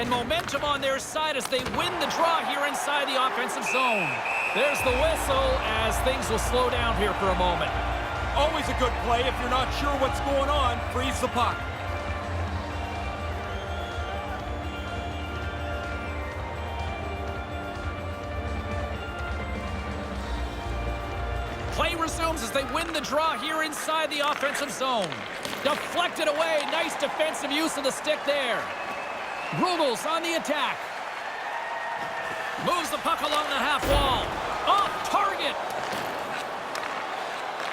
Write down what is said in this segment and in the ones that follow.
And momentum on their side as they win the draw here inside the offensive zone. There's the whistle as things will slow down here for a moment. Always a good play. If you're not sure what's going on, freeze the puck. Play resumes as they win the draw here inside the offensive zone. Deflected away. Nice defensive use of the stick there. Rögle's on the attack. Moves the puck along the half wall. Off target.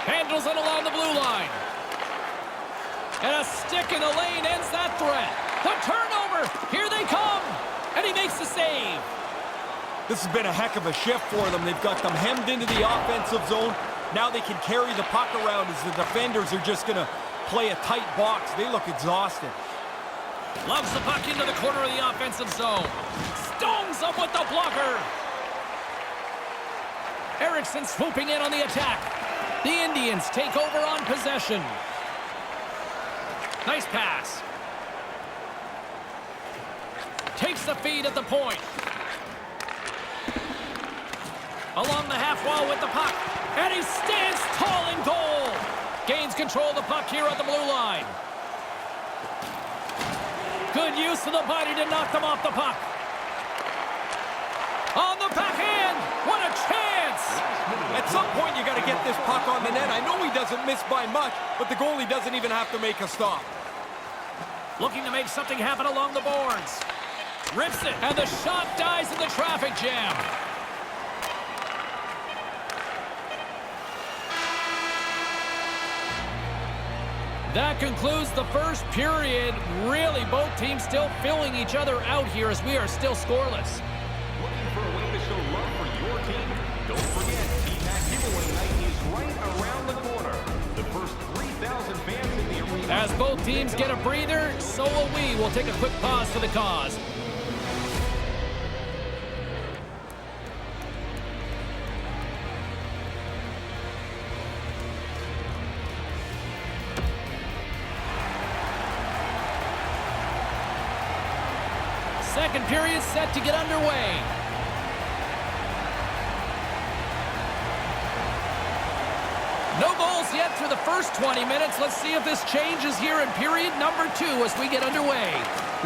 Handles it along the blue line. And a stick in the lane ends that threat. The turnover. Here they come. And he makes the save. This has been a heck of a shift for them. They've got them hemmed into the offensive zone. Now they can carry the puck around as the defenders are just going to play a tight box. They look exhausted. Loves the puck into the corner of the offensive zone. Stones up with the blocker. Eriksson swooping in on the attack. The Indians take over on possession. Nice pass. Takes the feed at the point. Along the half wall with the puck. And he stands tall in goal. Gains control of the puck here at the blue line. Good use of the body to knock them off the puck. On the backhand. What a chance. At some point, you got to get this puck on the net. I know he doesn't miss by much, but the goalie doesn't even have to make a stop. Looking to make something happen along the boards. Rips it, and the shot dies in the traffic jam. That concludes the first period. Really, both teams still filling each other out here as we are still scoreless. Looking for a way to show love for your team? Don't forget, T-Mac giveaway night is right around the corner. The first 3,000 fans in the arena. As both teams get a breather, so will we. We'll take a quick pause for the cause. Second period set to get underway. No goals yet through the first 20 minutes. Let's see if this changes here in period number 2 as we get underway.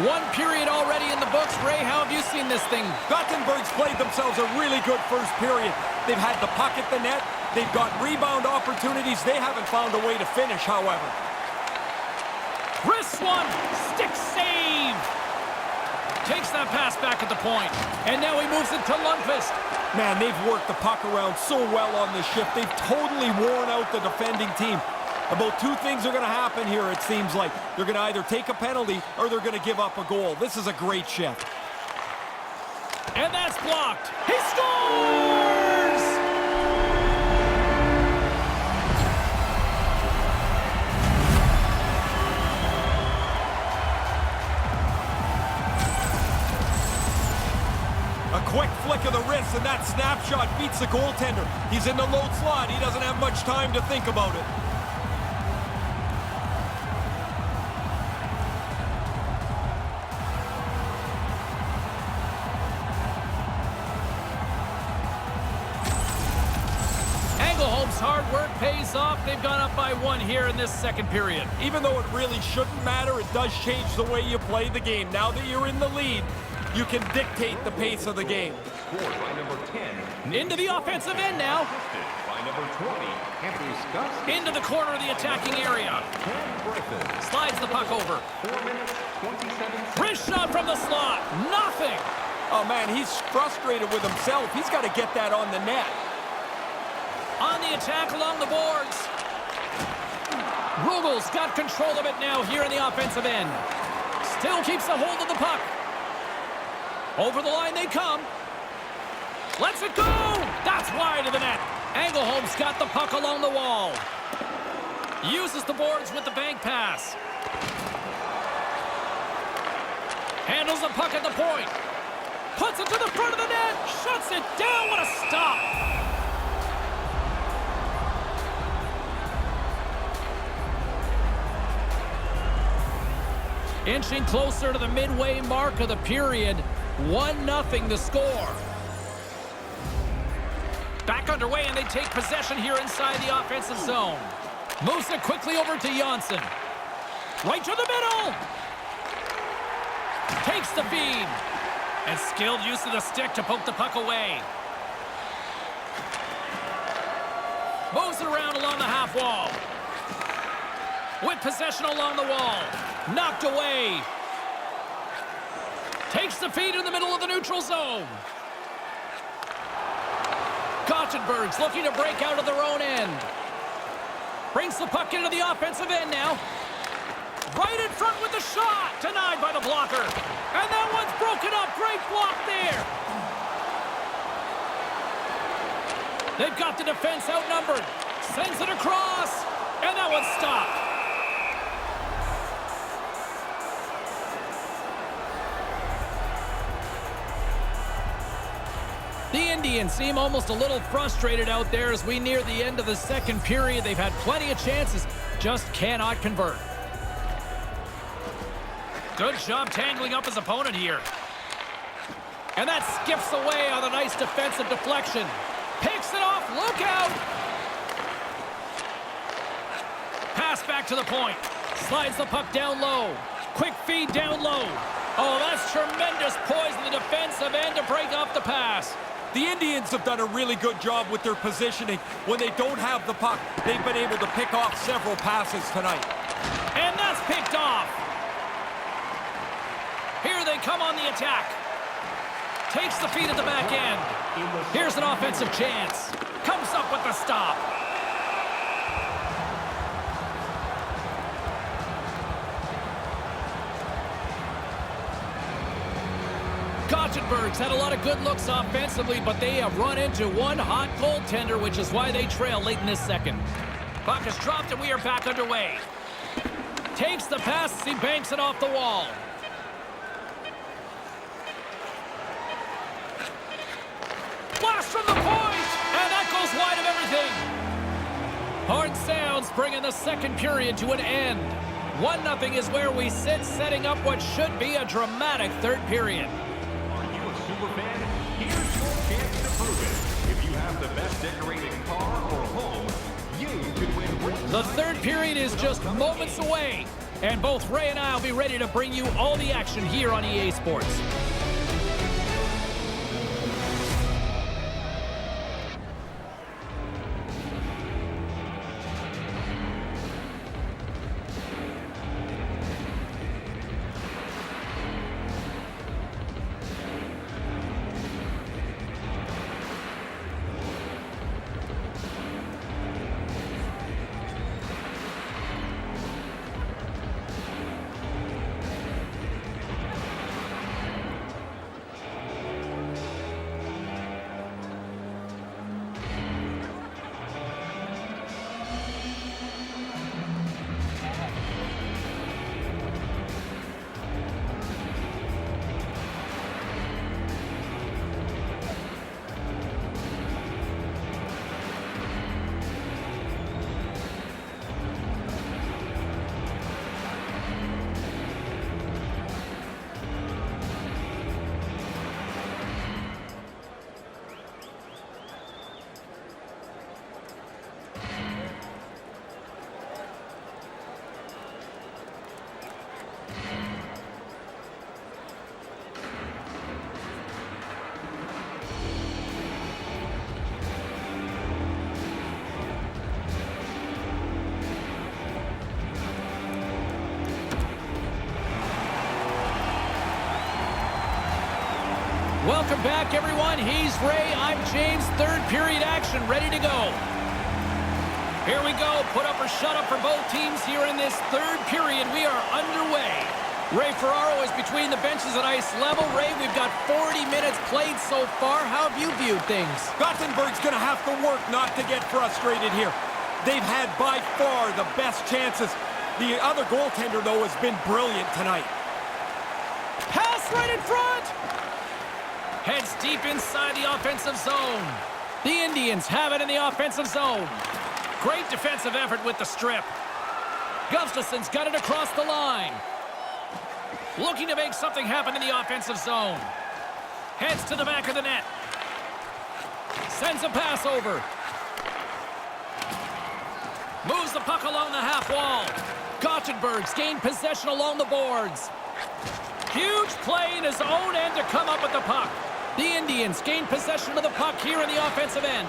One period already in the books. Ray, how have you seen this thing? Gothenburg's played themselves a really good first period. They've had the puck at the net. They've got rebound opportunities. They haven't found a way to finish, however. Wrist one. Stick save. Takes that pass back at the point. And now he moves it to Lundqvist. Man, they've worked the puck around so well on this shift. They've totally worn out the defending team. About two things are going to happen here, it seems like. They're going to either take a penalty or they're going to give up a goal. This is a great shift. And that's blocked. He scores! A quick flick of the wrist, and that snapshot beats the goaltender. He's in the low slot. He doesn't have much time to think about it. Ängelholm's hard work pays off. They've gone up by 1 here in this second period. Even though it really shouldn't matter, it does change the way you play the game. Now that you're in the lead, you can dictate the pace of the game. Scored by number 10. Into the offensive end now. Assisted by number 20. Anthony Scott. Into the corner of the attacking area. Slides the puck over. 4 minutes, 27 seconds. Wrist shot from the slot. Nothing. Oh, man, he's frustrated with himself. He's got to get that on the net. On the attack along the boards. Rögle's got control of it now here in the offensive end. Still keeps a hold of the puck. Over the line they come. Lets it go. That's wide of the net. Ängelholm's got the puck along the wall. Uses the boards with the bank pass. Handles the puck at the point. Puts it to the front of the net. Shuts it down. What a stop. Inching closer to the midway mark of the period. 1-0 the score. Back underway, and they take possession here inside the offensive zone. Moves it quickly over to Janssen. Right to the middle. Takes the feed. And skilled use of the stick to poke the puck away. Moves it around along the half wall. With possession along the wall. Knocked away. Takes the feed in the middle of the neutral zone. Gothenburg's looking to break out of their own end. Brings the puck into the offensive end now. Right in front with the shot. Denied by the blocker. And that one's broken up. Great block there. They've got the defense outnumbered. Sends it across. And that one's stopped. The Indians seem almost a little frustrated out there as we near the end of the second period. They've had plenty of chances, just cannot convert. Good job tangling up his opponent here. And that skips away on a nice defensive deflection. Picks it off, look out! Pass back to the point. Slides the puck down low. Quick feed down low. Oh, that's tremendous poise in the defensive end to break off the pass. The Indians have done a really good job with their positioning. When they don't have the puck, they've been able to pick off several passes tonight. And that's picked off. Here they come on the attack. Takes the feed at the back end. Here's an offensive chance. Comes up with the stop. Gothenburg's had a lot of good looks offensively, but they have run into one hot goaltender, which is why they trail late in this second. Puck is dropped, and we are back underway. Takes the pass as he banks it off the wall. Blast from the point, and that goes wide of everything. Horn sounds, bringing the second period to an end. 1-0 is where we sit, setting up what should be a dramatic third period. Superfan, here's your chance to prove it. If you have the best decorated car or home, you could win. The third period is just moments away, and both Ray and I will be ready to bring you all the action here on EA Sports. Welcome back, everyone. He's Ray. I'm James. Third period action ready to go. Here we go. Put up or shut up for both teams here in this third period. We are underway. Ray Ferraro is between the benches at ice level. Ray, we've got 40 minutes played so far. How have you viewed things? Gothenburg's going to have to work not to get frustrated here. They've had by far the best chances. The other goaltender, though, has been brilliant tonight. Pass right in front. Heads deep inside the offensive zone. The Indians have it in the offensive zone. Great defensive effort with the strip. Gustafson's got it across the line. Looking to make something happen in the offensive zone. Heads to the back of the net. Sends a pass over. Moves the puck along the half wall. Gothenburg's gained possession along the boards. Huge play in his own end to come up with the puck. The Indians gain possession of the puck here in the offensive end.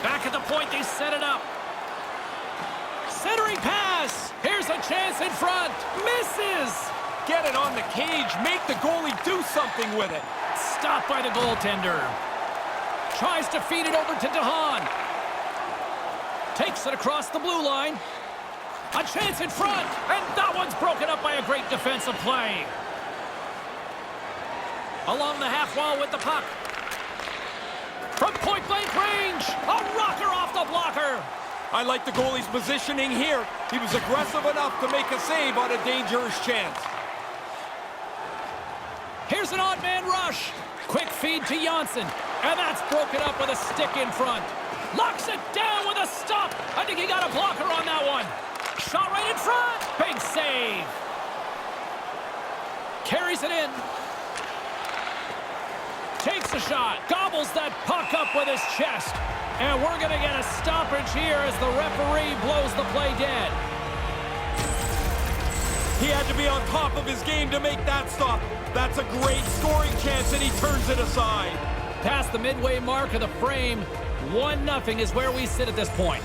Back at the point, they set it up. Centering pass. Here's a chance in front. Misses. Get it on the cage. Make the goalie do something with it. Stopped by the goaltender. Tries to feed it over to DeHaan. Takes it across the blue line. A chance in front. And that one's broken up by a great defensive play. Along the half wall with the puck. From point-blank range. A rocker off the blocker. I like the goalie's positioning here. He was aggressive enough to make a save on a dangerous chance. Here's an odd man rush. Quick feed to Janssen. And that's broken up with a stick in front. Locks it down with a stop. I think he got a blocker on that one. Shot right in front. Big save. Carries it in. Takes a shot. Gobbles that puck up with his chest. And we're going to get a stoppage here as the referee blows the play dead. He had to be on top of his game to make that stop. That's a great scoring chance, and he turns it aside. Past the midway mark of the frame, 1-0 is where we sit at this point.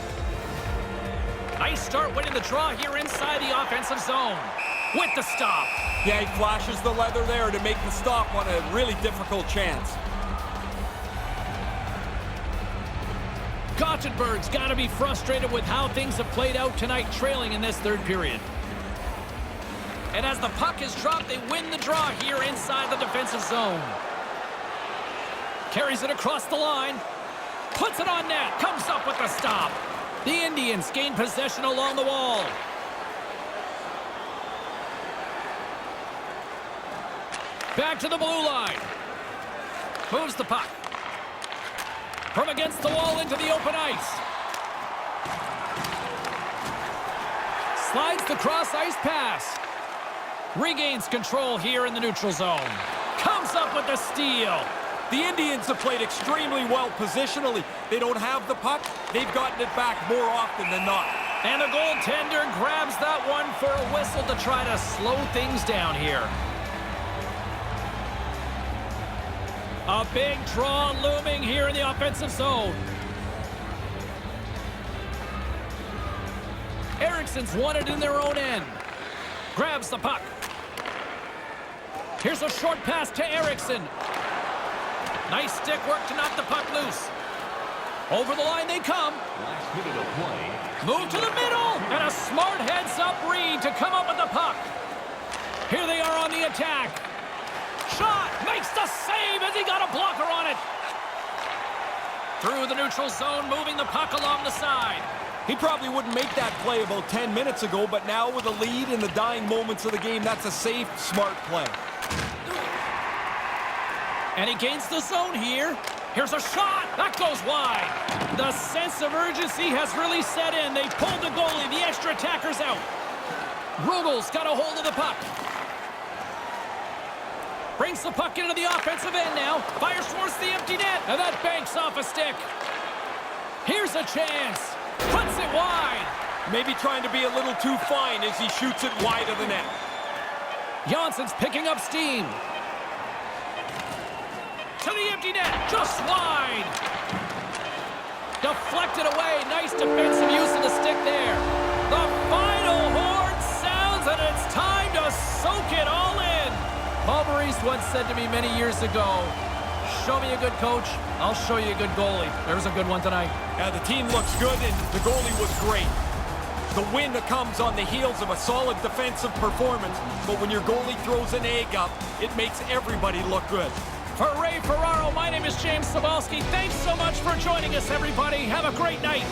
Nice start winning the draw here inside the offensive zone. With the stop. Yeah, he flashes the leather there to make the stop on a really difficult chance. Gothenburg's got to be frustrated with how things have played out tonight, trailing in this third period. And as the puck is dropped, they win the draw here inside the defensive zone. Carries it across the line. Puts it on net. Comes up with the stop. The Indians gain possession along the wall. Back to the blue line. Moves the puck. From against the wall into the open ice. Slides the cross-ice pass. Regains control here in the neutral zone. Comes up with the steal. The Indians have played extremely well positionally. They don't have the puck. They've gotten it back more often than not. And the goaltender grabs that one for a whistle to try to slow things down here. A big draw looming here in the offensive zone. Eriksson's won it in their own end. Grabs the puck. Here's a short pass to Eriksson. Nice stick work to knock the puck loose. Over the line they come. Last minute of play. Move to the middle. And a smart heads-up read to come up with the puck. Here they are on the attack. Shot. Makes the save as he got a blocker on it. Through the neutral zone, moving the puck along the side. He probably wouldn't make that play about 10 minutes ago, but now with a lead in the dying moments of the game, that's a safe, smart play. And he gains the zone here. Here's a shot. That goes wide. The sense of urgency has really set in. They pulled the goalie. The extra attacker's out. Rugel's got a hold of the puck. Brings the puck into the offensive end now. Fires towards the empty net. And that banks off a stick. Here's a chance. Puts it wide. Maybe trying to be a little too fine as he shoots it wide of the net. Janssen's picking up steam. To the empty net. Just wide. Deflected away. Nice defensive use of the stick there. The final horn sounds and it's time to soak it all in. Paul Maurice once said to me many years ago, show me a good coach, I'll show you a good goalie. There's a good one tonight. Yeah, the team looks good, and the goalie was great. The win comes on the heels of a solid defensive performance, but when your goalie throws an egg up, it makes everybody look good. For Ray Ferraro, my name is James Cybulski. Thanks so much for joining us, everybody. Have a great night.